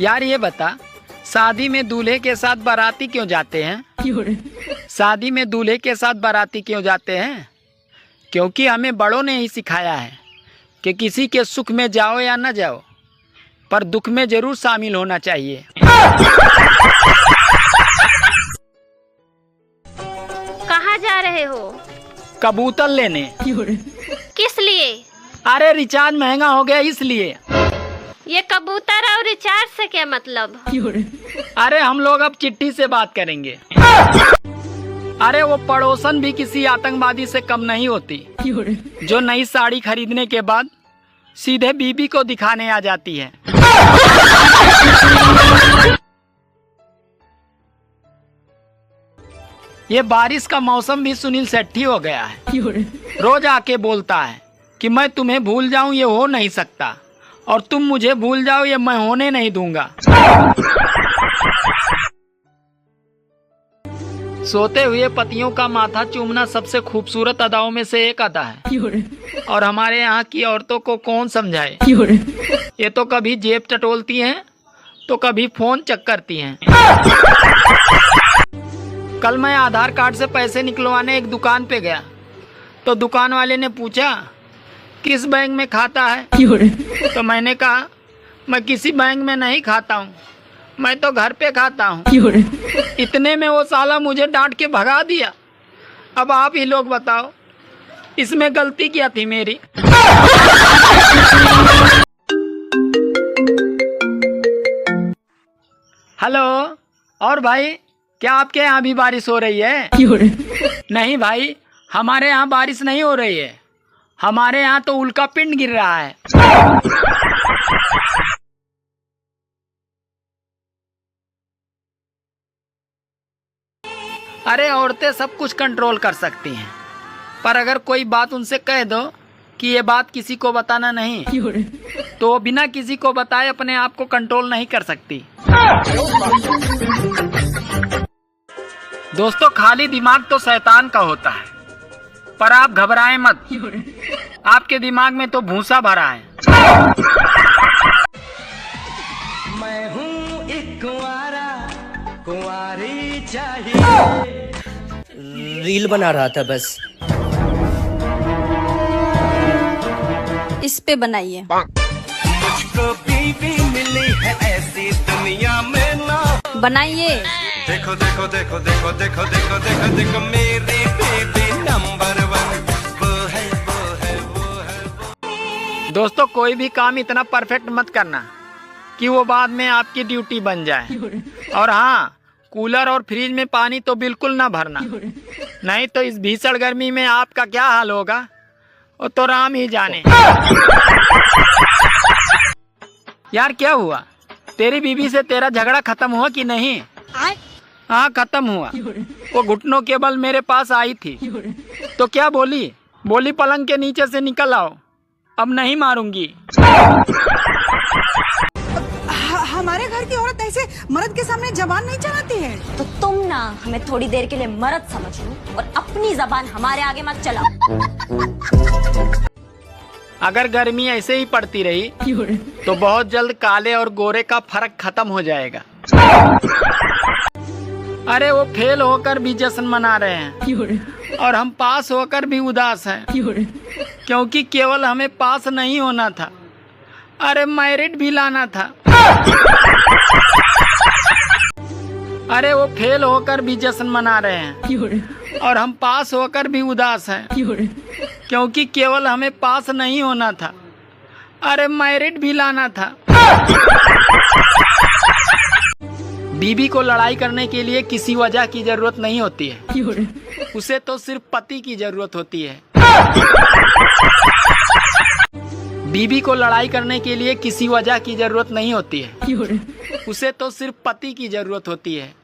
यार ये बता, शादी में दूल्हे के साथ बाराती क्यों जाते हैं? शादी में दूल्हे के साथ बाराती क्यों जाते हैं? क्योंकि हमें बड़ों ने ही सिखाया है कि किसी के सुख में जाओ या न जाओ, पर दुख में जरूर शामिल होना चाहिए। कहाँ जा रहे हो? कबूतर लेने। किस लिए? अरे रिचार्ज महंगा हो गया इसलिए। ये कबूतर और रिचार्ज से क्या मतलब? अरे हम लोग अब चिट्ठी से बात करेंगे। अरे वो पड़ोसन भी किसी आतंकवादी से कम नहीं होती, जो नई साड़ी खरीदने के बाद सीधे बीबी को दिखाने आ जाती है। ये बारिश का मौसम भी सुनील सेट्टी हो गया है। रोज आके बोलता है कि मैं तुम्हें भूल जाऊं ये हो नहीं सकता, और तुम मुझे भूल जाओ ये मैं होने नहीं दूंगा। सोते हुए पतियों का माथा चूमना सबसे खूबसूरत अदाओं में से एक अदा है, और हमारे यहाँ की औरतों को कौन समझाए। ये तो कभी जेब टटोलती हैं तो कभी फोन चेक करती हैं। कल मैं आधार कार्ड से पैसे निकलवाने एक दुकान पे गया तो दुकान वाले ने पूछा किस बैंक में खाता है, तो मैंने कहा मैं किसी बैंक में नहीं खाता हूँ, मैं तो घर पे खाता हूँ। इतने में वो साला मुझे डांट के भगा दिया। अब आप ही लोग बताओ इसमें गलती क्या थी मेरी? हेलो, और भाई क्या आपके यहाँ भी बारिश हो रही है? नहीं भाई, हमारे यहाँ बारिश नहीं हो रही है, हमारे यहाँ तो उल्का पिंड गिर रहा है। अरे औरतें सब कुछ कंट्रोल कर सकती हैं, पर अगर कोई बात उनसे कह दो कि ये बात किसी को बताना नहीं, तो वो बिना किसी को बताए अपने आप को कंट्रोल नहीं कर सकती। दोस्तों, खाली दिमाग तो शैतान का होता है, पर आप घबराएं मत, आपके दिमाग में तो भूसा भरा है। मैं हूँ एक कुंवारा, कुंवारी चाहिए। रील बना रहा था बस। इस पे बनाइए। मुझको बीवी मिली है ऐसी दुनिया में ना। बनाइए। देखो देखो देखो देखो देखो देखो देखो देखो मेरी बेबी नंबर 1, वो है वो है वो है वो। दोस्तों, कोई भी काम इतना परफेक्ट मत करना कि वो बाद में आपकी ड्यूटी बन जाए। और हाँ, कूलर और फ्रिज में पानी तो बिल्कुल ना भरना, नहीं तो इस भीषण गर्मी में आपका क्या हाल होगा वो तो राम ही जाने। यार क्या हुआ, तेरी बीबी से तेरा झगड़ा खत्म हुआ कि नहीं? हाँ खत्म हुआ। वो घुटनों के बल मेरे पास आई थी तो क्या बोली? बोली पलंग के नीचे से निकल आओ, अब नहीं मारूंगी। हमारे घर की औरत ऐसे मर्द के सामने जबान नहीं चलाती है। तो तुम ना हमें थोड़ी देर के लिए मर्द समझ लो और अपनी जबान हमारे आगे मत चलाओ। अगर गर्मी ऐसे ही पड़ती रही तो बहुत जल्द काले और गोरे का फर्क खत्म हो जाएगा। अरे वो फेल होकर भी जश्न मना रहे हैं और हम पास होकर भी उदास हैं, क्योंकि केवल हमें पास नहीं होना था, अरे मेरिट भी लाना था। अरे वो फेल होकर भी जश्न मना रहे हैं और हम पास होकर भी उदास हैं, क्योंकि केवल हमें पास नहीं होना था, अरे मेरिट भी लाना था। बीबी को लड़ाई करने के लिए किसी वजह की जरूरत नहीं होती है, उसे तो सिर्फ पति की जरूरत होती है। बीबी को लड़ाई करने के लिए किसी वजह की जरूरत नहीं होती है, उसे तो सिर्फ पति की जरूरत होती है।